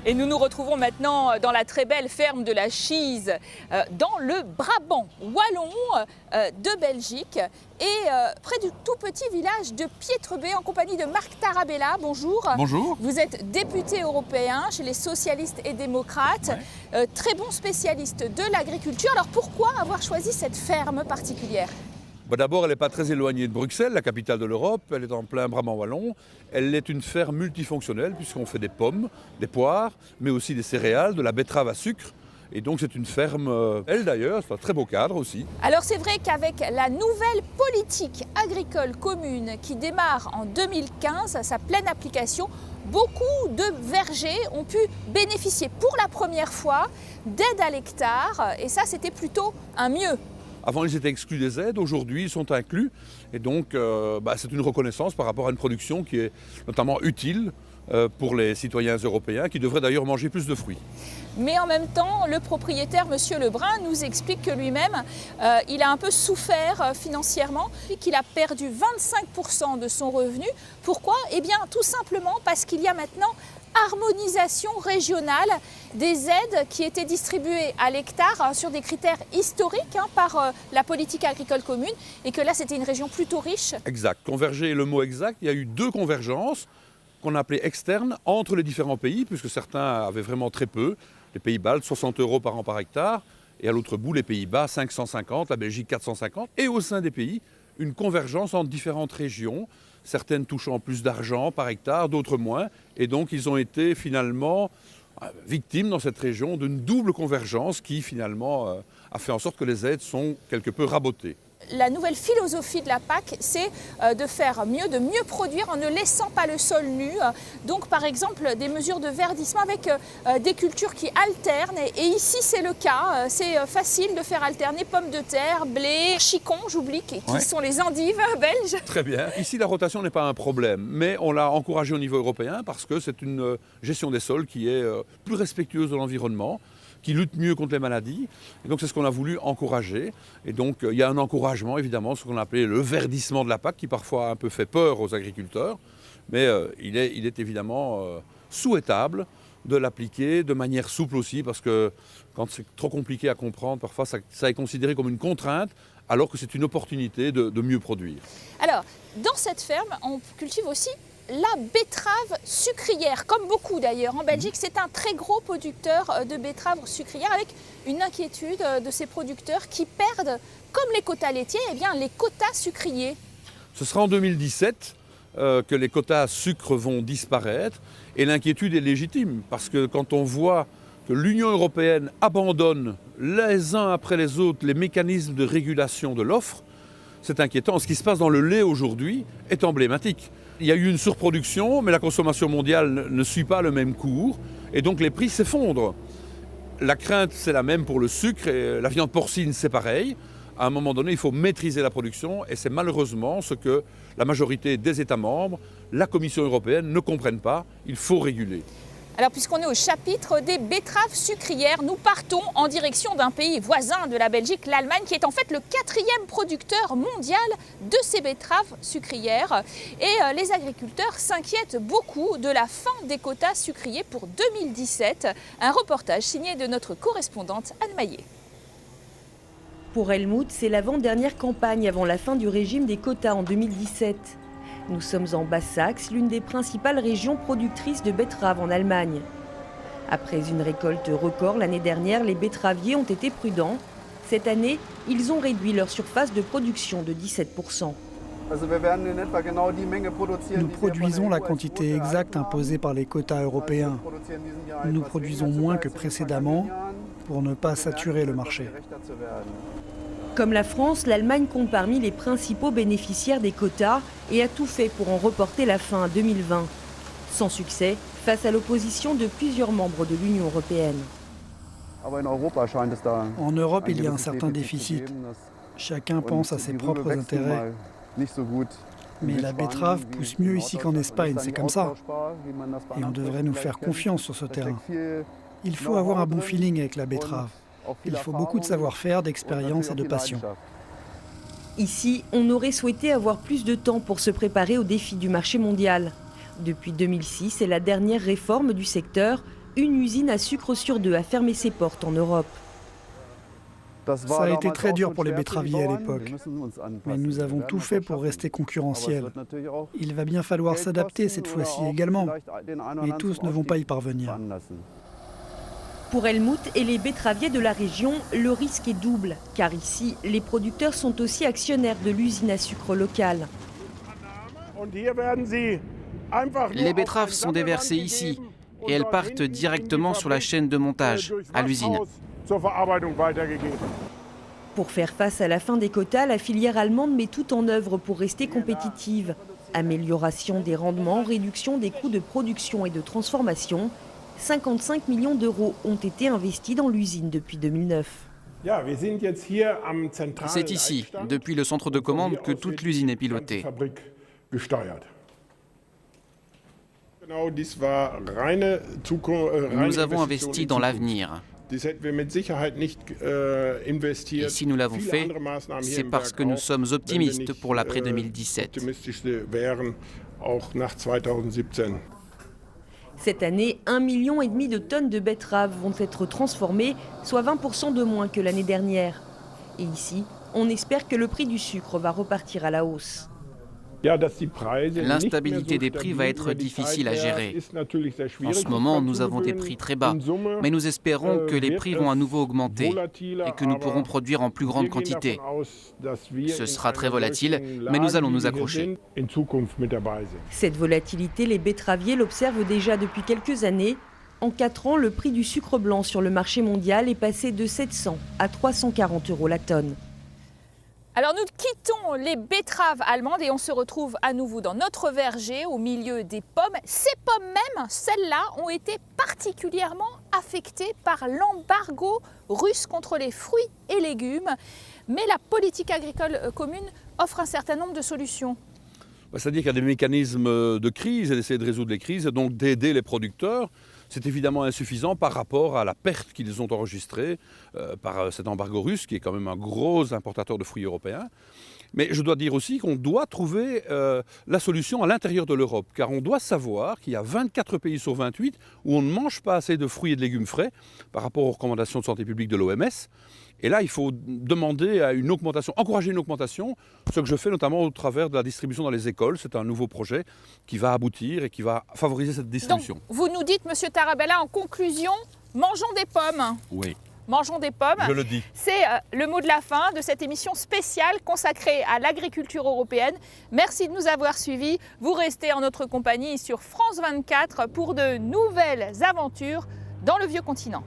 Et nous nous retrouvons maintenant dans la très belle ferme de la Chize, dans le Brabant wallon de Belgique et près du tout petit village de Pietrebé en compagnie de Marc Tarabella. Bonjour. Bonjour. Vous êtes député européen chez les socialistes et démocrates, très bon spécialiste de l'agriculture. Alors pourquoi avoir choisi cette ferme particulière ? D'abord, elle n'est pas très éloignée de Bruxelles, la capitale de l'Europe. Elle est en plein Brabant wallon. Elle est une ferme multifonctionnelle puisqu'on fait des pommes, des poires, mais aussi des céréales, de la betterave à sucre. Et donc c'est une ferme, elle d'ailleurs, c'est un très beau cadre aussi. Alors c'est vrai qu'avec la nouvelle politique agricole commune qui démarre en 2015, à sa pleine application, beaucoup de vergers ont pu bénéficier pour la première fois d'aides à l'hectare. Et ça, c'était plutôt un mieux. Avant, ils étaient exclus des aides, aujourd'hui, ils sont inclus. Et donc, c'est une reconnaissance par rapport à une production qui est notamment utile pour les citoyens européens, qui devraient d'ailleurs manger plus de fruits. Mais en même temps, le propriétaire, M. Lebrun, nous explique que lui-même, il a un peu souffert financièrement, qu'il a perdu 25% de son revenu. Pourquoi ? Eh bien, tout simplement parce qu'il y a maintenant harmonisation régionale des aides qui étaient distribuées à l'hectare sur des critères historiques par la politique agricole commune et que là c'était une région plutôt riche. Exact, converger est le mot exact. Il y a eu deux convergences qu'on appelait externes entre les différents pays puisque certains avaient vraiment très peu. Les pays baltes, 60 € par an par hectare et à l'autre bout les Pays-Bas, 550, la Belgique 450 et au sein des pays, une convergence entre différentes régions, certaines touchant plus d'argent par hectare, d'autres moins. Et donc ils ont été finalement victimes dans cette région d'une double convergence qui finalement a fait en sorte que les aides sont quelque peu rabotées. La nouvelle philosophie de la PAC, c'est de faire mieux, de mieux produire en ne laissant pas le sol nu. Donc par exemple des mesures de verdissement avec des cultures qui alternent. Et ici c'est le cas, c'est facile de faire alterner pommes de terre, blé, chicon, j'oublie, qui sont les endives belges. Très bien. Ici la rotation n'est pas un problème, mais on l'a encouragé au niveau européen parce que c'est une gestion des sols qui est plus respectueuse de l'environnement, qui lutte mieux contre les maladies. Et donc c'est ce qu'on a voulu encourager. Et donc il y a un encouragement évidemment, ce qu'on a appelé le verdissement de la PAC, qui parfois a un peu fait peur aux agriculteurs. Mais il est évidemment souhaitable de l'appliquer de manière souple aussi, parce que quand c'est trop compliqué à comprendre, parfois ça est considéré comme une contrainte, alors que c'est une opportunité de mieux produire. Alors, dans cette ferme, on cultive aussi la betterave sucrière, comme beaucoup d'ailleurs. En Belgique, c'est un très gros producteur de betterave sucrière avec une inquiétude de ces producteurs qui perdent, comme les quotas laitiers, les quotas sucriers. Ce sera en 2017 que les quotas sucre vont disparaître et l'inquiétude est légitime parce que quand on voit que l'Union européenne abandonne les uns après les autres les mécanismes de régulation de l'offre, c'est inquiétant. Ce qui se passe dans le lait aujourd'hui est emblématique. Il y a eu une surproduction, mais la consommation mondiale ne suit pas le même cours, et donc les prix s'effondrent. La crainte, c'est la même pour le sucre, et la viande porcine, c'est pareil. À un moment donné, il faut maîtriser la production, et c'est malheureusement ce que la majorité des États membres, la Commission européenne, ne comprennent pas. Il faut réguler. Alors puisqu'on est au chapitre des betteraves sucrières, nous partons en direction d'un pays voisin de la Belgique, l'Allemagne, qui est en fait le 4e producteur mondial de ces betteraves sucrières. Et les agriculteurs s'inquiètent beaucoup de la fin des quotas sucriers pour 2017. Un reportage signé de notre correspondante Anne Maillet. Pour Helmut, c'est l'avant-dernière campagne avant la fin du régime des quotas en 2017. Nous sommes en Basse-Saxe, l'une des principales régions productrices de betteraves en Allemagne. Après une récolte record l'année dernière, les betteraviers ont été prudents. Cette année, ils ont réduit leur surface de production de 17%. Nous produisons la quantité exacte imposée par les quotas européens. Nous produisons moins que précédemment pour ne pas saturer le marché. Comme la France, l'Allemagne compte parmi les principaux bénéficiaires des quotas et a tout fait pour en reporter la fin à 2020. Sans succès, face à l'opposition de plusieurs membres de l'Union européenne. En Europe, il y a un certain déficit. Chacun pense à ses propres intérêts. Mais la betterave pousse mieux ici qu'en Espagne, c'est comme ça. Et on devrait nous faire confiance sur ce terrain. Il faut avoir un bon feeling avec la betterave. Il faut beaucoup de savoir-faire, d'expérience et de passion. Ici, on aurait souhaité avoir plus de temps pour se préparer aux défis du marché mondial. Depuis 2006 et la dernière réforme du secteur, une usine à sucre sur 2 a fermé ses portes en Europe. Ça a été très dur pour les betteraviers à l'époque, mais nous avons tout fait pour rester concurrentiels. Il va bien falloir s'adapter cette fois-ci également, mais tous ne vont pas y parvenir. Pour Helmut et les betteraviers de la région, le risque est double, car ici, les producteurs sont aussi actionnaires de l'usine à sucre locale. Les betteraves sont déversées ici et elles partent directement sur la chaîne de montage, à l'usine. Pour faire face à la fin des quotas, la filière allemande met tout en œuvre pour rester compétitive. Amélioration des rendements, réduction des coûts de production et de transformation. 55 millions d'euros ont été investis dans l'usine depuis 2009. C'est ici, depuis le centre de commande, que toute l'usine est pilotée. Nous avons investi dans l'avenir. Et si nous l'avons fait, c'est parce que nous sommes optimistes pour l'après-2017. Cette année, 1,5 million de tonnes de betteraves vont être transformées, soit 20% de moins que l'année dernière. Et ici, on espère que le prix du sucre va repartir à la hausse. L'instabilité des prix va être difficile à gérer. En ce moment, nous avons des prix très bas, mais nous espérons que les prix vont à nouveau augmenter et que nous pourrons produire en plus grande quantité. Ce sera très volatile, mais nous allons nous accrocher. Cette volatilité, les betteraviers l'observent déjà depuis quelques années. En 4 ans, le prix du sucre blanc sur le marché mondial est passé de 700 à 340 € la tonne. Alors nous quittons les betteraves allemandes et on se retrouve à nouveau dans notre verger au milieu des pommes. Ces pommes même, celles-là, ont été particulièrement affectées par l'embargo russe contre les fruits et légumes. Mais la politique agricole commune offre un certain nombre de solutions. C'est-à-dire qu'il y a des mécanismes de crise et d'essayer de résoudre les crises et donc d'aider les producteurs. C'est évidemment insuffisant par rapport à la perte qu'ils ont enregistrée par cet embargo russe, qui est quand même un gros importateur de fruits européens. Mais je dois dire aussi qu'on doit trouver la solution à l'intérieur de l'Europe, car on doit savoir qu'il y a 24 pays sur 28 où on ne mange pas assez de fruits et de légumes frais par rapport aux recommandations de santé publique de l'OMS. Et là, il faut demander à une augmentation, encourager une augmentation, ce que je fais notamment au travers de la distribution dans les écoles. C'est un nouveau projet qui va aboutir et qui va favoriser cette distribution. Donc, vous nous dites, Monsieur Tarabella, en conclusion, mangeons des pommes. Oui. Mangeons des pommes. Je le dis. C'est le mot de la fin de cette émission spéciale consacrée à l'agriculture européenne. Merci de nous avoir suivis. Vous restez en notre compagnie sur France 24 pour de nouvelles aventures dans le vieux continent.